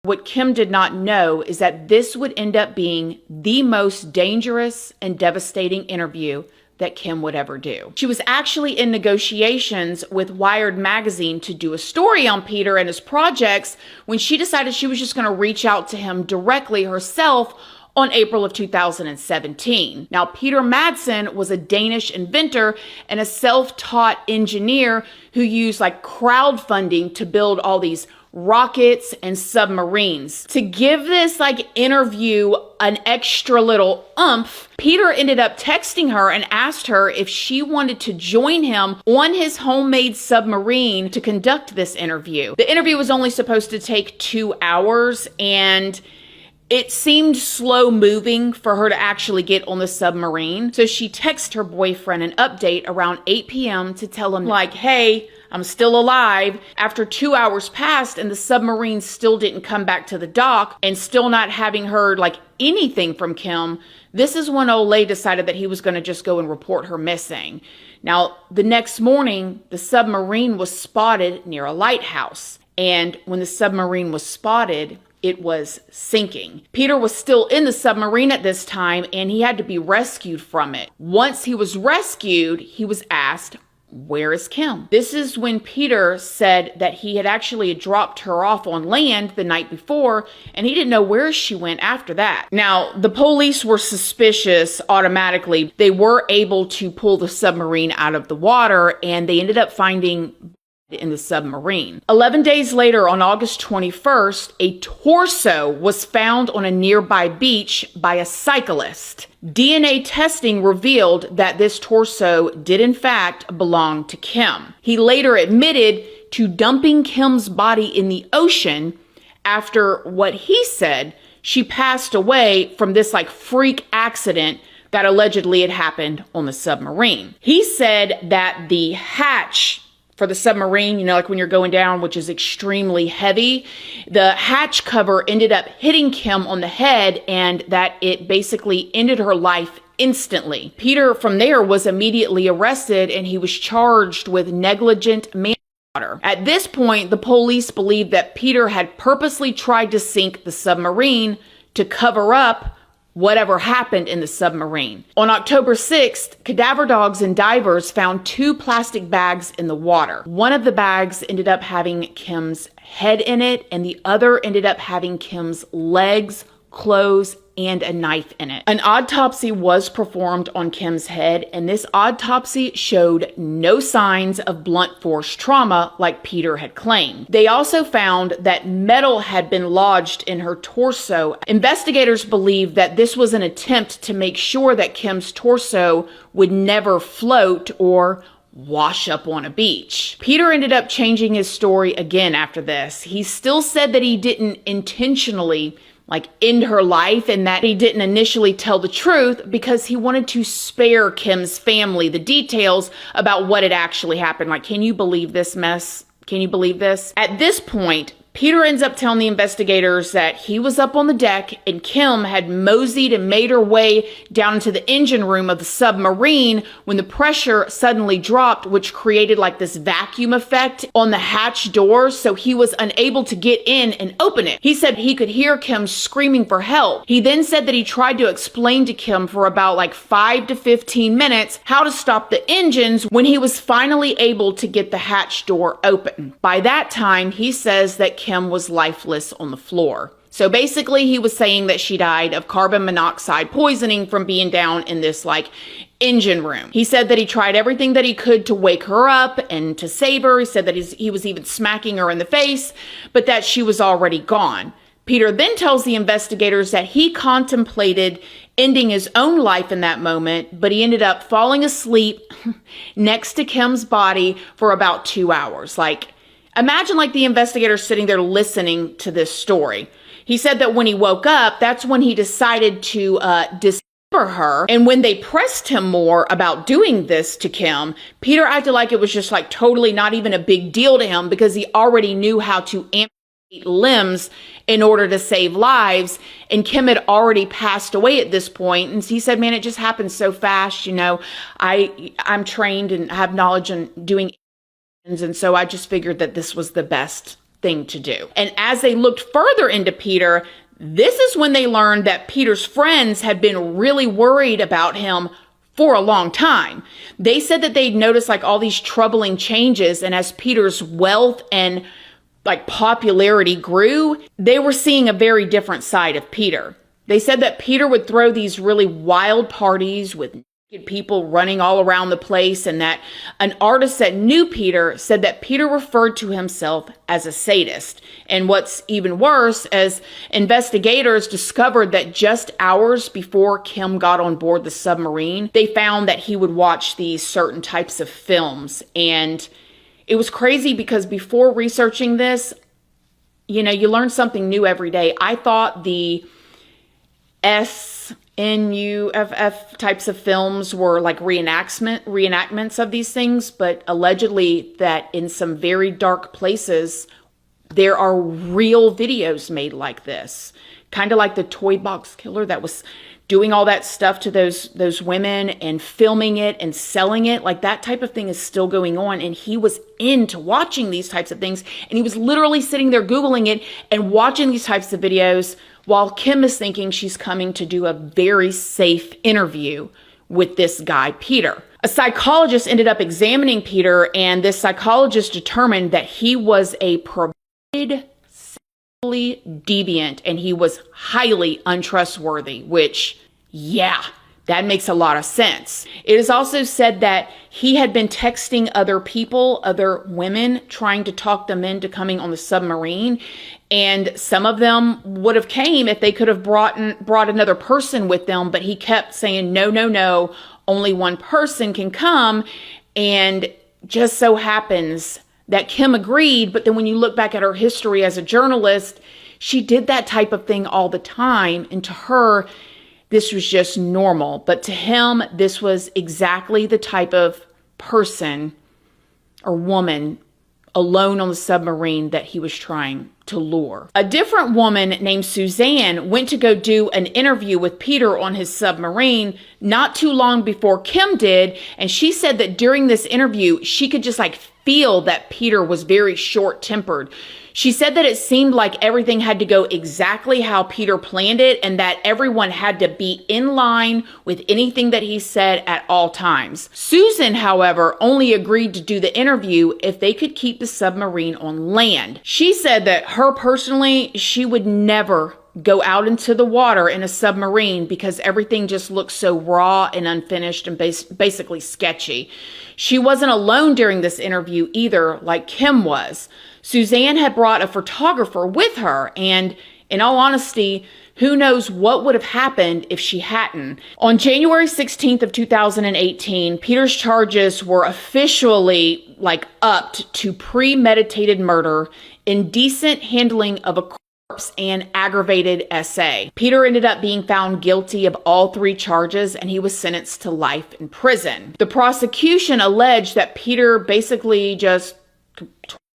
What Kim did not know is that this would end up being the most dangerous and devastating interview that Kim would ever do. She was actually in negotiations with Wired magazine to do a story on Peter and his projects when she decided she was just going to reach out to him directly herself on April of 2017. Now, Peter Madsen was a Danish inventor and a self-taught engineer who used crowdfunding to build all these rockets and submarines. To give this interview an extra little oomph, Peter ended up texting her and asked her if she wanted to join him on his homemade submarine to conduct this interview. The interview was only supposed to take 2 hours, and it seemed slow moving for her to actually get on the submarine. So she texted her boyfriend an update around 8 p.m. to tell him hey, I'm still alive. After 2 hours passed and the submarine still didn't come back to the dock, and still not having heard anything from Kim, this is when Olay decided that he was going to just go and report her missing. Now, the next morning, the submarine was spotted near a lighthouse. And when the submarine was spotted, it was sinking. Peter was still in the submarine at this time, and he had to be rescued from it. Once he was rescued, he was asked, "Where is Kim?" This is when Peter said that he had actually dropped her off on land the night before, and he didn't know where she went after that. Now, the police were suspicious automatically. They were able to pull the submarine out of the water, and they ended up finding in the submarine. 11 days later, on August 21st, a torso was found on a nearby beach by a cyclist. DNA testing revealed that this torso did in fact belong to Kim. He later admitted to dumping Kim's body in the ocean after what he said she passed away from this freak accident that allegedly had happened on the submarine. He said that the hatch for the submarine, when you're going down, which is extremely heavy, the hatch cover ended up hitting Kim on the head, and that it basically ended her life instantly. Peter, from there, was immediately arrested, and he was charged with negligent manslaughter. At this point, the police believed that Peter had purposely tried to sink the submarine to cover up whatever happened in the submarine. On October 6th, cadaver dogs and divers found 2 plastic bags in the water. One of the bags ended up having Kim's head in it, and the other ended up having Kim's legs, clothes, and a knife in it. An autopsy was performed on Kim's head, and this autopsy showed no signs of blunt force trauma like Peter had claimed. They also found that metal had been lodged in her torso. Investigators believe that this was an attempt to make sure that Kim's torso would never float or wash up on a beach. Peter ended up changing his story again after this. He still said that he didn't intentionally end her life, and that he didn't initially tell the truth because he wanted to spare Kim's family the details about what had actually happened. Can you believe this mess? Can you believe this? At this point, Peter ends up telling the investigators that he was up on the deck and Kim had moseyed and made her way down into the engine room of the submarine when the pressure suddenly dropped, which created this vacuum effect on the hatch doors, so he was unable to get in and open it. He said he could hear Kim screaming for help. He then said that he tried to explain to Kim for about 5 to 15 minutes how to stop the engines when he was finally able to get the hatch door open. By that time, he says that Kim was lifeless on the floor. So basically, he was saying that she died of carbon monoxide poisoning from being down in this engine room. He said that he tried everything that he could to wake her up and to save her. He said that he was even smacking her in the face, but that she was already gone. Peter then tells the investigators that he contemplated ending his own life in that moment, but he ended up falling asleep next to Kim's body for about 2 hours. Imagine the investigator sitting there listening to this story. He said that when he woke up, that's when he decided to dismember her. And when they pressed him more about doing this to Kim, Peter acted like it was just totally not even a big deal to him because he already knew how to amputate limbs in order to save lives. And Kim had already passed away at this point. And he said, man, it just happened so fast. I'm trained and have knowledge in doing, and so I just figured that this was the best thing to do. And as they looked further into Peter, this is when they learned that Peter's friends had been really worried about him for a long time. They said that they'd noticed like all these troubling changes, and as Peter's wealth and like popularity grew, they were seeing a very different side of Peter. They said that Peter would throw these really wild parties with naked people running all around the place, and that an artist that knew Peter said that Peter referred to himself as a sadist. And what's even worse, as investigators discovered that just hours before Kim got on board the submarine, they found that he would watch these certain types of films. And it was crazy because before researching this, you know, you learn something new every day. I thought the SNUFF types of films were like reenactments of these things, but allegedly that in some very dark places, there are real videos made like this. Kind of like the Toy Box Killer that was doing all that stuff to those women and filming it and selling it. Like that type of thing is still going on. And he was into watching these types of things. And he was literally sitting there Googling it and watching these types of videos while Kim is thinking she's coming to do a very safe interview with this guy, Peter. A psychologist ended up examining Peter, and this psychologist determined that he was a perverted, sexually deviant, and he was highly untrustworthy, which, yeah, that makes a lot of sense. It is also said that he had been texting other people, other women, trying to talk them into coming on the submarine. And some of them would have came if they could have brought another person with them. But he kept saying, no, no, no, only one person can come. And just so happens that Kim agreed. But then when you look back at her history as a journalist, she did that type of thing all the time. And to her, this was just normal. But to him, this was exactly the type of person or woman alone on the submarine that he was trying to lure. A different woman named Suzanne went to go do an interview with Peter on his submarine not too long before Kim did. And she said that during this interview, she could just like feel that Peter was very short-tempered. She said that it seemed like everything had to go exactly how Peter planned it, and that everyone had to be in line with anything that he said at all times. Susan, however, only agreed to do the interview if they could keep the submarine on land. She said that her personally, she would never go out into the water in a submarine because everything just looked so raw and unfinished and basically sketchy. She wasn't alone during this interview either, like Kim was. Suzanne had brought a photographer with her, and in all honesty, who knows what would have happened if she hadn't. On January 16th of 2018, Peter's charges were officially upped to premeditated murder, indecent handling of a corpse, and aggravated SA. Peter ended up being found guilty of all three charges, and he was sentenced to life in prison. The prosecution alleged that Peter basically just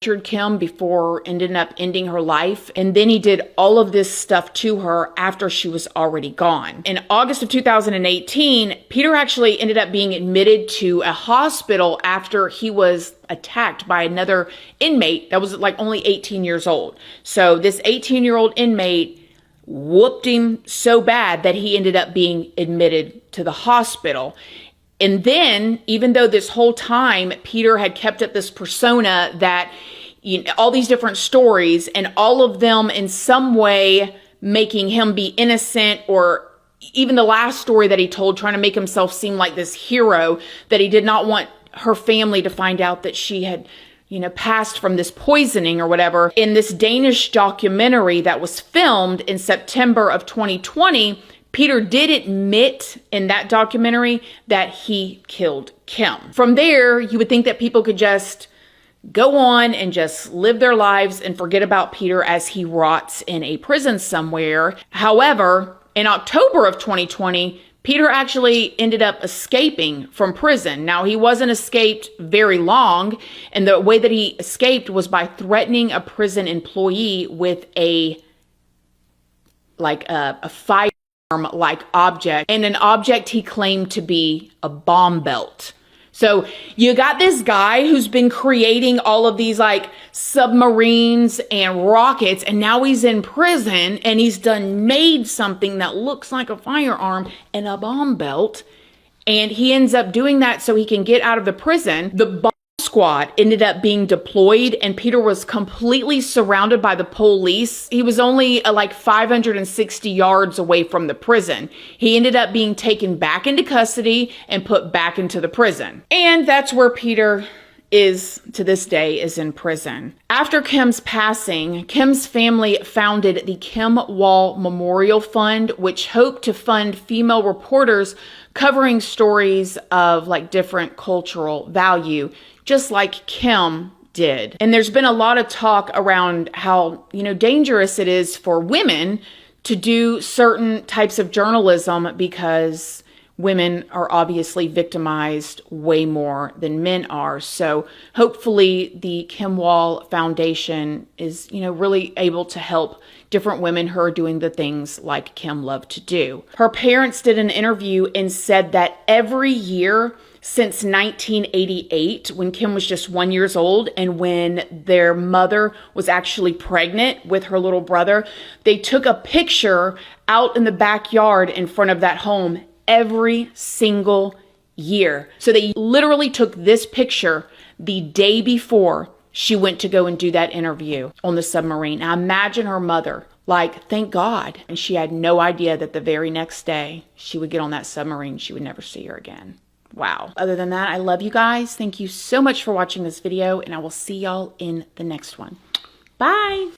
tortured Kim before ending her life, and then he did all of this stuff to her after she was already gone. In August of 2018, Peter actually ended up being admitted to a hospital after he was attacked by another inmate that was only 18 years old. So this 18-year-old inmate whooped him so bad that he ended up being admitted to the hospital. And then, even though this whole time Peter had kept up this persona that, all these different stories, and all of them in some way making him be innocent, or even the last story that he told, trying to make himself seem like this hero, that he did not want her family to find out that she had, passed from this poisoning or whatever. In this Danish documentary that was filmed in September of 2020, Peter did admit in that documentary that he killed Kim. From there, you would think that people could just go on and just live their lives and forget about Peter as he rots in a prison somewhere. However, in October of 2020, Peter actually ended up escaping from prison. Now, he wasn't escaped very long, and the way that he escaped was by threatening a prison employee with a firearm-like object, and an object he claimed to be a bomb belt. So you got this guy who's been creating all of these like submarines and rockets, and now he's in prison and he's made something that looks like a firearm and a bomb belt. And he ends up doing that so he can get out of the prison. The bomb squad ended up being deployed, and Peter was completely surrounded by the police. He was only like 560 yards away from the prison. He ended up being taken back into custody and put back into the prison. And that's where Peter is to this day, is in prison. After Kim's passing, Kim's family founded the Kim Wall Memorial Fund, which hoped to fund female reporters covering stories of like different cultural value, just like Kim did. And there's been a lot of talk around how, dangerous it is for women to do certain types of journalism because women are obviously victimized way more than men are. So hopefully the Kim Wall Foundation is, really able to help different women who are doing the things like Kim loved to do. Her parents did an interview and said that every year since 1988, when Kim was just 1 year old and when their mother was actually pregnant with her little brother, they took a picture out in the backyard in front of that home every single year. So they literally took this picture the day before she went to go and do that interview on the submarine. Now imagine her mother, like, thank God. And she had no idea that the very next day she would get on that submarine. She would never see her again. Wow. Other than that, I love you guys. Thank you so much for watching this video, and I will see y'all in the next one. Bye.